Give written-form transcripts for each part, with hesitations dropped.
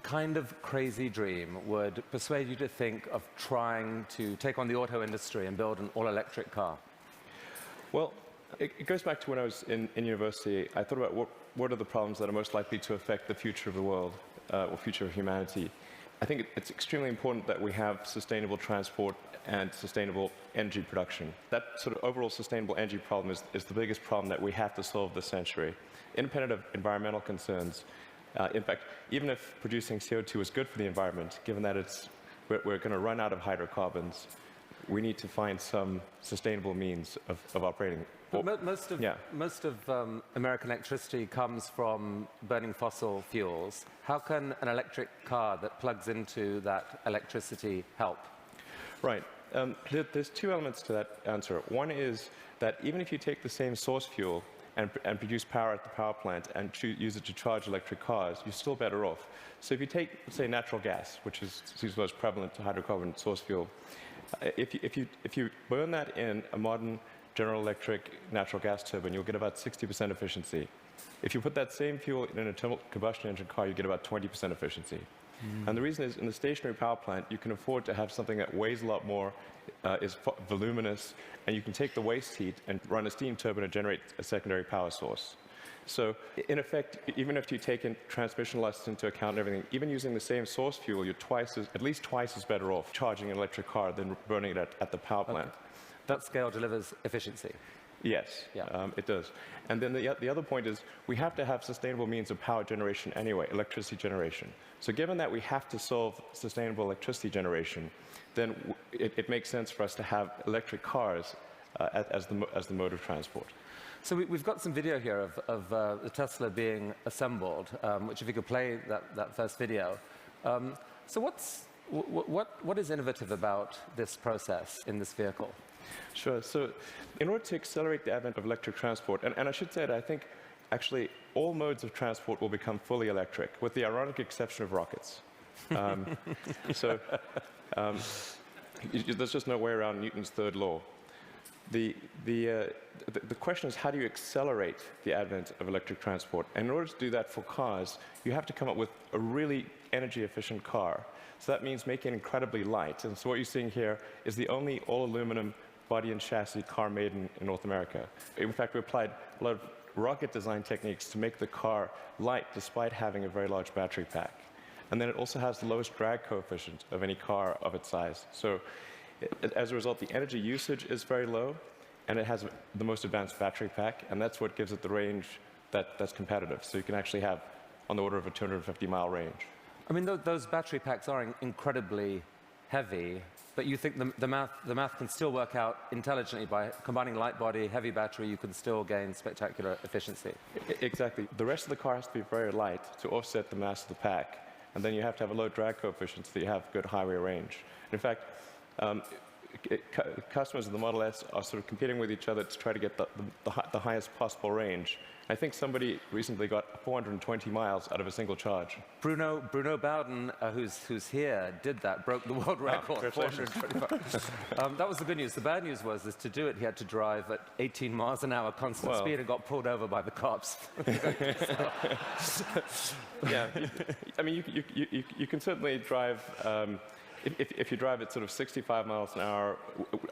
kind of crazy dream would persuade you to think of trying to take on the auto industry and build an all-electric car? Well, it goes back to when I was in university. I thought about what are the problems that are most likely to affect the future of the world, or future of humanity. I think it's extremely important that we have sustainable transport and sustainable energy production. That sort of overall sustainable energy problem is the biggest problem that we have to solve this century, independent of environmental concerns. In fact, even if producing CO2 is good for the environment, given that we're going to run out of hydrocarbons, we need to find some sustainable means of operating. Most of American electricity comes from burning fossil fuels. How can an electric car that plugs into that electricity help? Right. There's two elements to that answer. One is that even if you take the same source fuel and produce power at the power plant and use it to charge electric cars, you're still better off. So if you take, say, natural gas, which is the most prevalent hydrocarbon source fuel, if you burn that in a modern General Electric natural gas turbine, you'll get about 60% efficiency. If you put that same fuel in an internal combustion engine car, you get about 20% efficiency. And the reason is, in the stationary power plant, you can afford to have something that weighs a lot more, is voluminous, and you can take the waste heat and run a steam turbine and generate a secondary power source. So, in effect, even if you take in transmission losses into account and everything, even using the same source fuel, you're at least twice as better off charging an electric car than burning it at the power plant. Okay. That scale delivers efficiency. Yes, it does. And then the other point is we have to have sustainable means of power generation anyway, electricity generation. So given that we have to solve sustainable electricity generation, then it makes sense for us to have electric cars as the mode of transport. So we've got some video here of the Tesla being assembled, which if you could play that first video. So what is innovative about this process in this vehicle? Sure. So in order to accelerate the advent of electric transport, and I should say that I think actually all modes of transport will become fully electric, with the ironic exception of rockets. There's just no way around Newton's third law. The question is, how do you accelerate the advent of electric transport? And in order to do that for cars, you have to come up with a really energy-efficient car. So that means making it incredibly light. And so what you're seeing here is the only all-aluminum body and chassis car made in North America. In fact, we applied a lot of rocket design techniques to make the car light despite having a very large battery pack. And then it also has the lowest drag coefficient of any car of its size. So as a result, the energy usage is very low, and it has the most advanced battery pack, and that's what gives it the range that's competitive. So you can actually have on the order of a 250-mile range. I mean, those battery packs are incredibly heavy, but you think the math can still work out intelligently by combining light body, heavy battery, you can still gain spectacular efficiency. Exactly. The rest of the car has to be very light to offset the mass of the pack, and then you have to have a low drag coefficient so that you have good highway range. In fact, customers of the Model S are sort of competing with each other to try to get the highest possible range. I think somebody recently got 420 miles out of a single charge. Bruno Bowden, who's here, did that, broke the world record. 425. That was the good news. The bad news was to do it, he had to drive at 18 miles an hour constant speed and got pulled over by the cops. Yeah, I mean, you can certainly drive. If you drive at sort of 65 miles an hour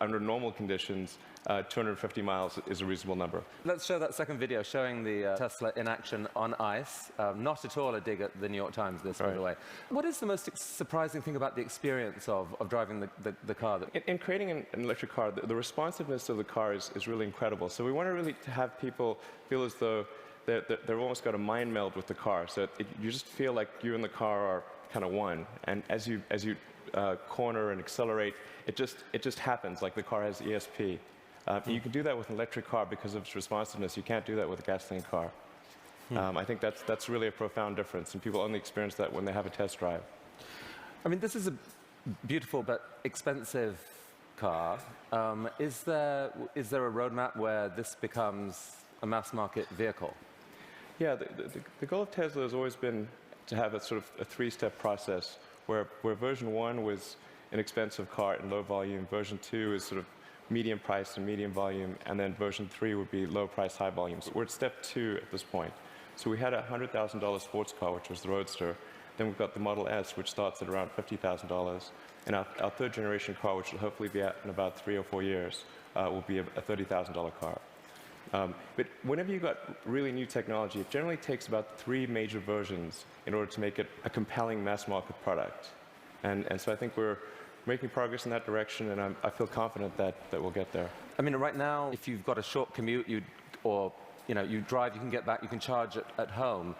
under normal conditions, 250 miles is a reasonable number. Let's show that second video showing the Tesla in action on ice. Not at all a dig at the New York Times, this, by the way. What is the most surprising thing about the experience of driving the car? In creating an electric car, the responsiveness of the car is really incredible. So we want to really have people feel as though they've almost got a mind meld with the car. So you just feel like you and the car are kind of one. And as you corner and accelerate, it just happens, like the car has ESP. You can do that with an electric car because of its responsiveness. You can't do that with a gasoline car. I think that's really a profound difference, and people only experience that when they have a test drive. I mean, this is a beautiful but expensive car. Is there a roadmap where this becomes a mass market vehicle? Yeah, the goal of Tesla has always been to have a sort of a three-step process where version 1 was an expensive car in low volume, version 2 is sort of medium price and medium volume, and then version 3 would be low price, high volume. So we're at step 2 at this point. So we had a $100,000 sports car, which was the Roadster, Then we've got the Model S, which starts at around $50,000. And our third generation car, which will hopefully be out in about 3 or 4 years, will be a $30,000 car. But whenever you've got really new technology, it generally takes about 3 major versions in order to make it a compelling mass market product. And so I think we're making progress in that direction, and I feel confident that we'll get there. I mean, right now, if you've got a short commute, you drive, you can get back, you can charge at home.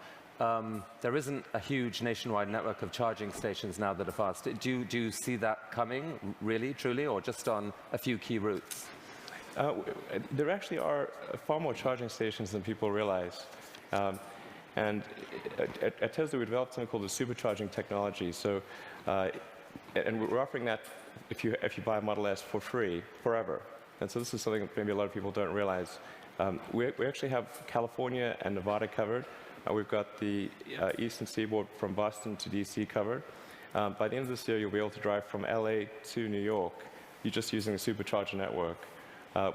There isn't a huge nationwide network of charging stations now that are fast. Do you see that coming, really, truly, or just on a few key routes? There actually are far more charging stations than people realize. And at Tesla, we developed something called the supercharging technology. So, and we're offering that if you buy a Model S for free, forever. And so this is something that maybe a lot of people don't realize. We actually have California and Nevada covered. We've got the eastern seaboard from Boston to DC covered. By the end of this year, you'll be able to drive from LA to New York. You're just using the supercharger network,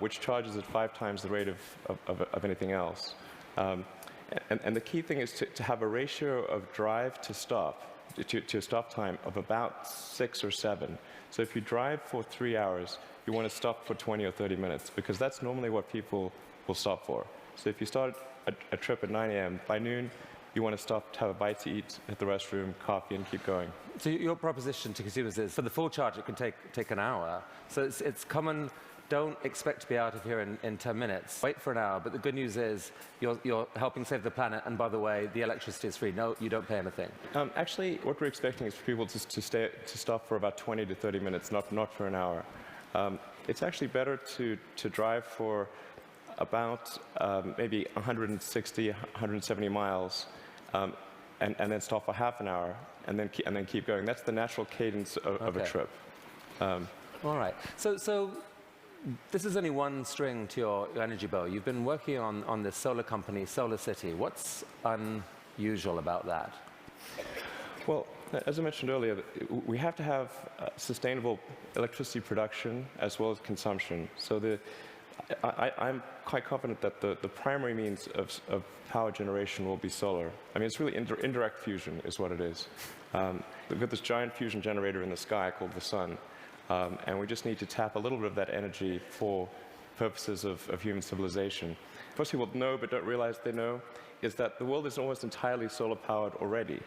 which charges at 5 times the rate of anything else. And the key thing is to have a ratio of drive to stop, to a stop time of about 6 or 7. So if you drive for 3 hours, you want to stop for 20 or 30 minutes, because that's normally what people will stop for. So if you start a trip at 9 a.m., by noon, you want to stop to have a bite to eat, hit the restroom, coffee, and keep going. So your proposition to consumers is, for the full charge, it can take an hour. So it's common. Don't expect to be out of here in 10 minutes. Wait for an hour. But the good news is you're helping save the planet. And by the way, the electricity is free. No, you don't pay anything. Actually, what we're expecting is for people to stop for about 20 to 30 minutes, not for an hour. It's actually better to drive for about maybe 160, 170 miles, and then stop for half an hour, and then keep going. That's the natural cadence of a trip. All right. So this is only one string to your energy bow. You've been working on this solar company, SolarCity. What's unusual about that? Well, as I mentioned earlier, we have to have sustainable electricity production as well as consumption. So I'm quite confident that the primary means of power generation will be solar. I mean, it's really indirect fusion is what it is. We've got this giant fusion generator in the sky called the sun. And we just need to tap a little bit of that energy for purposes of human civilization. Most people know but don't realize they know is that the world is almost entirely solar-powered already.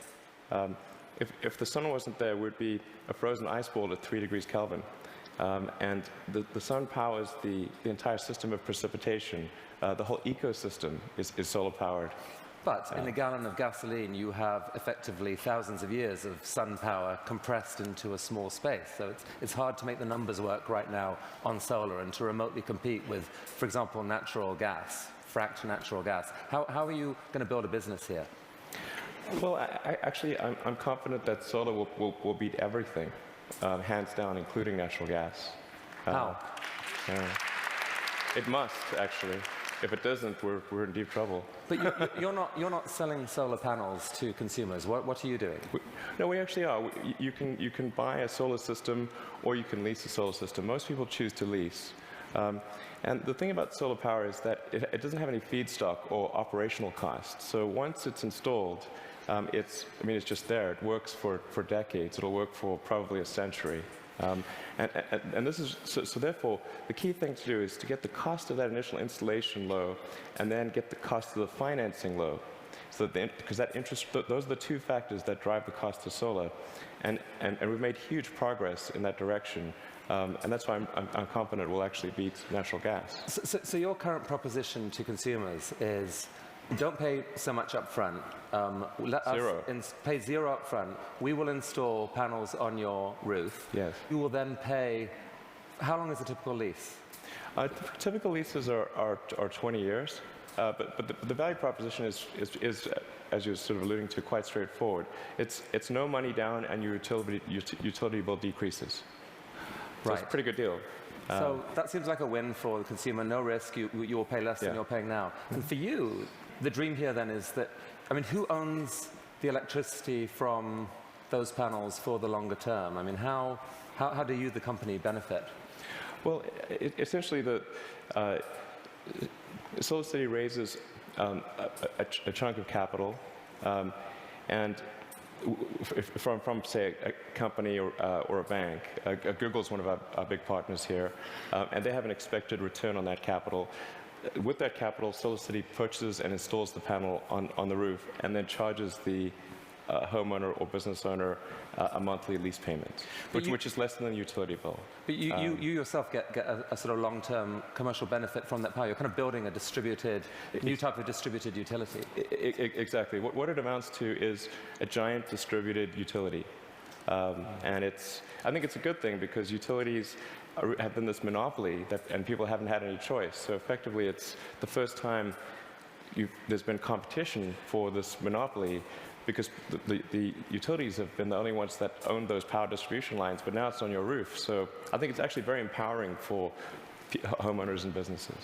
If the sun wasn't there, we'd be a frozen ice ball at 3 degrees Kelvin. And the sun powers the entire system of precipitation. The whole ecosystem is solar-powered. But in a gallon of gasoline, you have effectively thousands of years of sun power compressed into a small space. So it's hard to make the numbers work right now on solar and to remotely compete with, for example, natural gas, fracked natural gas. How are you going to build a business here? Well, I'm confident that solar will beat everything, hands down, including natural gas. How? It must, actually. If it doesn't, we're in deep trouble. But you're not selling solar panels to consumers. What are you doing? No, we actually are. You can buy a solar system, or you can lease a solar system. Most people choose to lease. And the thing about solar power is that it doesn't have any feedstock or operational costs. So once it's installed, it's just there. It works for decades. It'll work for probably a century. And this is so therefore the key thing to do is to get the cost of that initial installation low, and then get the cost of the financing low. So because that interest, those are the 2 factors that drive the cost of solar, and we've made huge progress in that direction. And that's why I'm confident we'll actually beat natural gas. So your current proposition to consumers is, don't pay so much up front. Let Zero. us pay zero up front. We will install panels on your roof. Yes. You will then pay. How long is a typical lease? Typical leases are 20 years. But the value proposition is, as you're sort of alluding to, quite straightforward. It's no money down, and your utility bill decreases. So Right. it's a pretty good deal. So that seems like a win for the consumer. No risk. You will pay less than you're paying now. And for you, the dream here then is that, who owns the electricity from those panels for the longer term? How do you, the company, benefit? Well, essentially, SolarCity raises a chunk of capital, and from say, a company or a bank. Google's one of our big partners here, and they have an expected return on that capital. With that capital, SolarCity purchases and installs the panel on the roof and then charges the homeowner or business owner a monthly lease payment, which is less than the utility bill. But you yourself get a sort of long-term commercial benefit from that power. You're kind of building a new type of distributed utility. Exactly. What it amounts to is a giant distributed utility. And I think it's a good thing because utilities have been this monopoly and people haven't had any choice. So effectively, it's the first time there's been competition for this monopoly because the utilities have been the only ones that own those power distribution lines, but now it's on your roof. So I think it's actually very empowering for homeowners and businesses.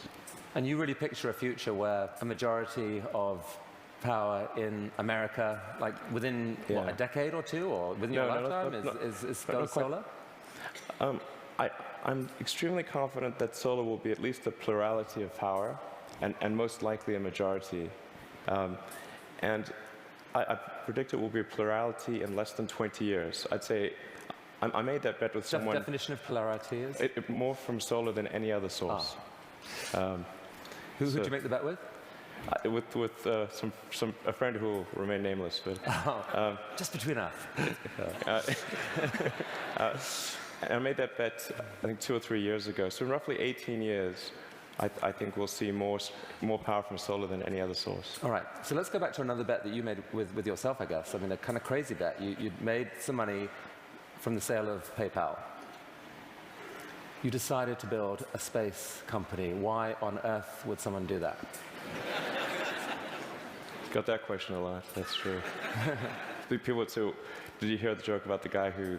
And you really picture a future where a majority of power in America, like within what, a decade or two, or within your lifetime, is solar? I'm extremely confident that solar will be at least a plurality of power, and most likely a majority. And I predict it will be a plurality in less than 20 years. I'd say I made that bet with someone. The definition of plurality is? More from solar than any other source. Who did you make the bet with? With a friend who will remain nameless. But, just between us. I made that bet, I think, 2 or 3 years ago. So in roughly 18 years, I think we'll see more power from solar than any other source. All right. So let's go back to another bet that you made with yourself, I guess. I mean, a kind of crazy bet. You made some money from the sale of PayPal. You decided to build a space company. Why on earth would someone do that? Got that question a lot. That's true. People would say, did you hear the joke about the guy who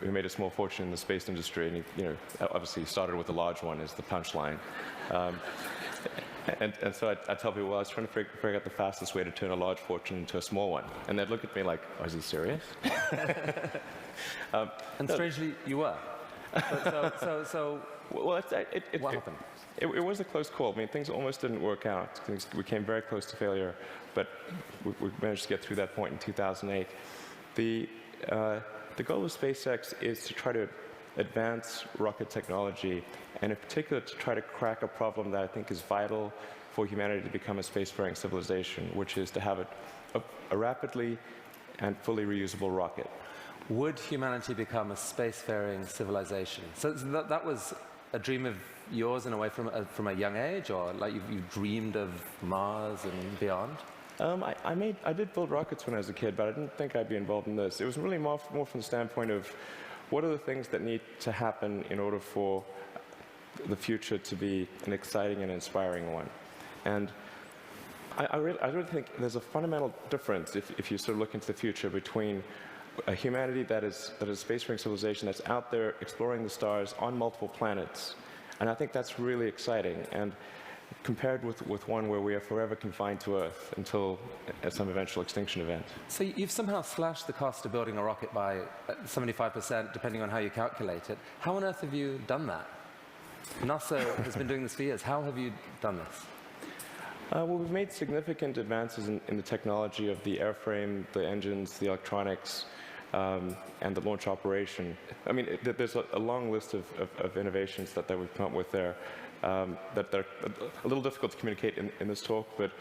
made a small fortune in the space industry, and he, obviously started with a large one is the punchline. And so I tell people, well, I was trying to figure out the fastest way to turn a large fortune into a small one. And they'd look at me like, oh, is he serious? And strangely, you were. What happened? It was a close call. I mean, things almost didn't work out. We came very close to failure, but we managed to get through that point in 2008. The goal of SpaceX is to try to advance rocket technology, and in particular to try to crack a problem that I think is vital for humanity to become a spacefaring civilization, which is to have a rapidly and fully reusable rocket. Would humanity become a spacefaring civilization? So that was a dream of yours in a way from a young age, or like you dreamed of Mars and beyond? I did build rockets when I was a kid, but I didn't think I'd be involved in this. It was really more from the standpoint of what are the things that need to happen in order for the future to be an exciting and inspiring one. And I really think there's a fundamental difference if you sort of look into the future between a humanity that is a spacefaring civilization that's out there exploring the stars on multiple planets. And I think that's really exciting. And compared with one where we are forever confined to Earth until some eventual extinction event. So you've somehow slashed the cost of building a rocket by 75%, depending on how you calculate it. How on earth have you done that? NASA has been doing this for years. How have you done this? Well, we've made significant advances in the technology of the airframe, the engines, the electronics, and the launch operation. I mean, there's a long list of innovations that we've come up with there. That they're a little difficult to communicate in this talk, but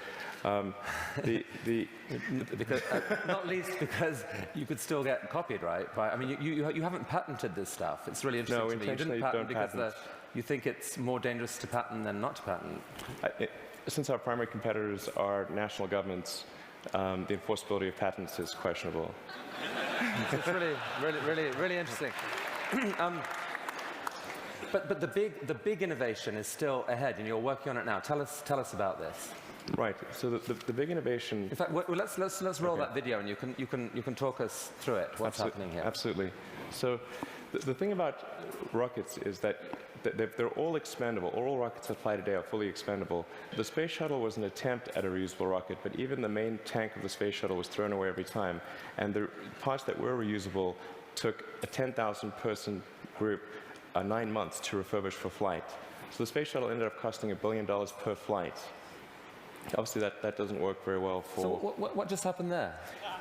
because, not least because you could still get copied, right? I mean, you haven't patented this stuff. It's really interesting to me. You didn't patent because you think it's more dangerous to patent than not to patent. Since our primary competitors are national governments, the enforceability of patents is questionable. It's really interesting. But the big innovation is still ahead, and you're working on it now. Tell us about this. Right. So the big innovation. In fact, let's roll that video, and you can talk us through it. What's happening here? Absolutely. So the thing about rockets is that they're all expendable. All rockets that fly today are fully expendable. The space shuttle was an attempt at a reusable rocket, but even the main tank of the space shuttle was thrown away every time. And the parts that were reusable took a 10,000-person group 9 months to refurbish for flight. So the space shuttle ended up costing $1 billion per flight. Obviously, that doesn't work very well for... So what just happened there?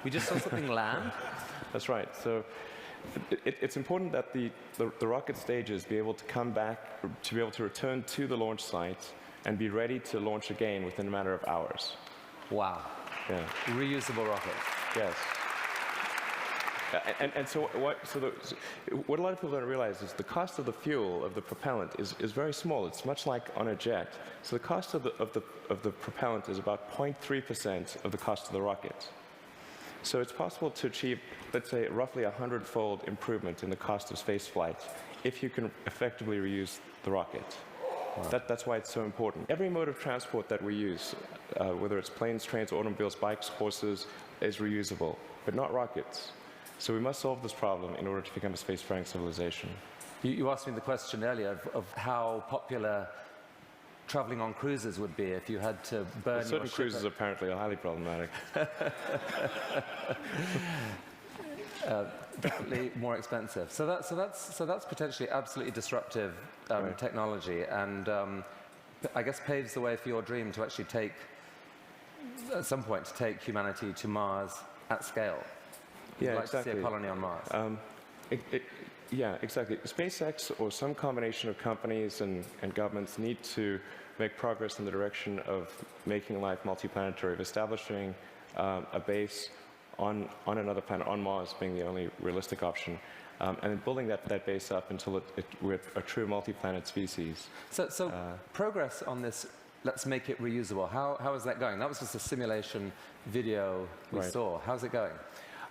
We just saw something land? That's right. So it's important that the rocket stages be able to come back, to be able to return to the launch site and be ready to launch again within a matter of hours. Wow. Yeah. Reusable rocket. Yes. So what a lot of people don't realize is the cost of the fuel, of the propellant, is very small. It's much like on a jet. So the cost of the propellant is about 0.3% of the cost of the rocket. So it's possible to achieve, let's say, roughly 100-fold improvement in the cost of space flight if you can effectively reuse the rocket. Wow. That's why it's so important. Every mode of transport that we use, whether it's planes, trains, automobiles, bikes, horses, is reusable, but not rockets. So we must solve this problem in order to become a spacefaring civilization. You asked me the question earlier of how popular traveling on cruises would be if you had to burn your ship. Certain cruises apparently are highly problematic. Definitely more expensive. So that's potentially absolutely disruptive technology, and I guess paves the way for your dream to actually take, at some point, to take humanity to Mars at scale. Yeah, like exactly. To see a colony on Mars. Yeah, exactly. SpaceX or some combination of companies and governments need to make progress in the direction of making life multiplanetary, of establishing a base on another planet, on Mars being the only realistic option, and then building that base up until we're a true multi-planet species. So progress on this, let's make it reusable. How is that going? That was just a simulation video we saw. How's it going?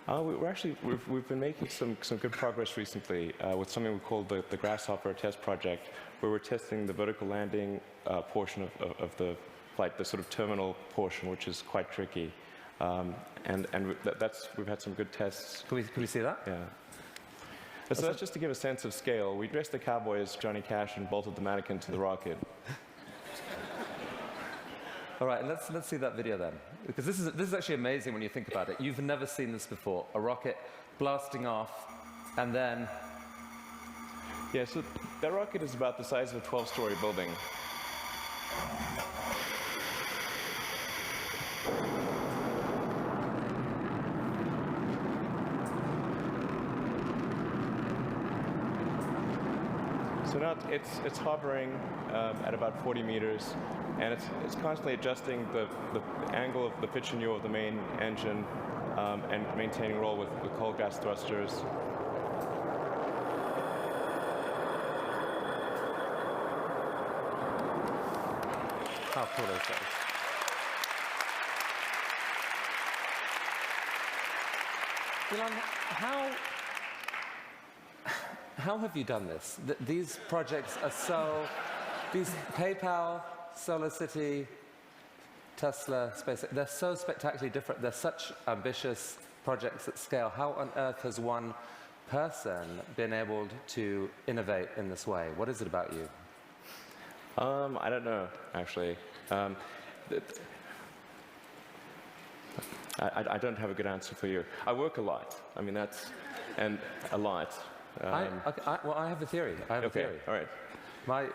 We've been making some good progress recently with something we call the Grasshopper test project, where we're testing the vertical landing portion of the flight, the sort of terminal portion, which is quite tricky. We've had some good tests. Can we see that? Yeah. So that's just to give a sense of scale. We dressed the cowboy as Johnny Cash and bolted the mannequin to the rocket. All right, let's see that video then, because this is actually amazing when you think about it. You've never seen this before, a rocket blasting off, and then... Yeah, so that rocket is about the size of a 12-story building. So now it's hovering at about 40 meters, and it's constantly adjusting the angle of the pitch and yaw of the main engine and maintaining roll with cold gas thrusters. How cool is that? Elon, how have you done this? These projects are so... These PayPal, SolarCity, Tesla, SpaceX, they're so spectacularly different. They're such ambitious projects at scale. How on earth has one person been able to innovate in this way? What is it about you? I don't know, actually. I don't have a good answer for you. I work a lot. I mean, and a lot. Well, I have a theory. Okay, all right.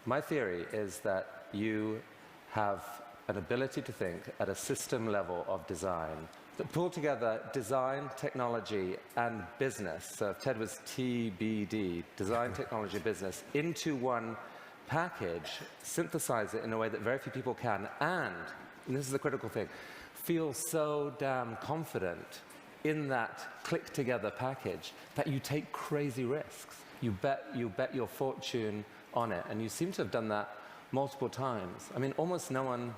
My theory is that you have an ability to think at a system level of design that pull together design, technology, and business. So if TED was TBD, design, technology, business, into one package, synthesize it in a way that very few people can, and this is the critical thing, feel so damn confident in that click-together package that you take crazy risks. You bet your fortune on it, and you seem to have done that multiple times. I mean, almost no one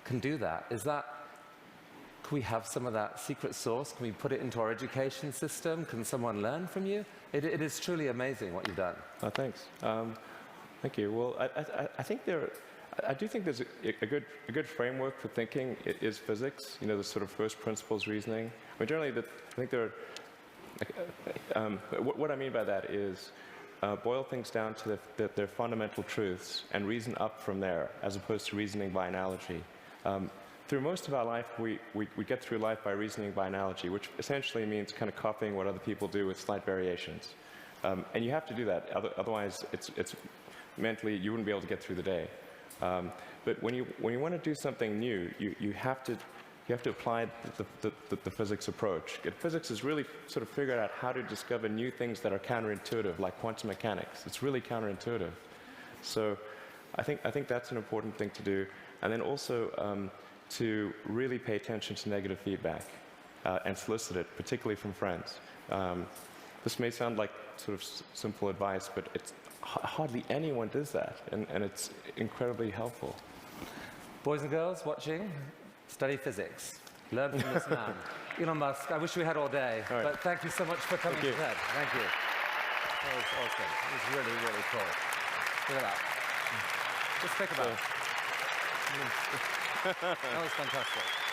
can do that. Can we have some of that secret sauce? Can we put it into our education system? Can someone learn from you? It is truly amazing what you've done. Oh, thanks. Thank you. Well, I do think there's a good framework for thinking. It is physics, the sort of first principles reasoning. I mean, generally, I think there are, what I mean by that is boil things down to their fundamental truths and reason up from there, as opposed to reasoning by analogy. Through most of our life, we get through life by reasoning by analogy, which essentially means kind of copying what other people do with slight variations. And you have to do that, otherwise it's mentally, you wouldn't be able to get through the day. But when you want to do something new, you have to you have to apply the physics approach. Physics is really sort of figured out how to discover new things that are counterintuitive, like quantum mechanics. It's really counterintuitive. So I think that's an important thing to do. And then also to really pay attention to negative feedback and solicit it, particularly from friends. This may sound like sort of simple advice, but it's hardly anyone does that, and it's incredibly helpful. Boys and girls watching, study physics. Learn from this man. Elon Musk, I wish we had all day, all right. but thank you so much for coming to TED. Thank you. That was awesome. It was really, really cool. Look at that. Just think about it. That was fantastic.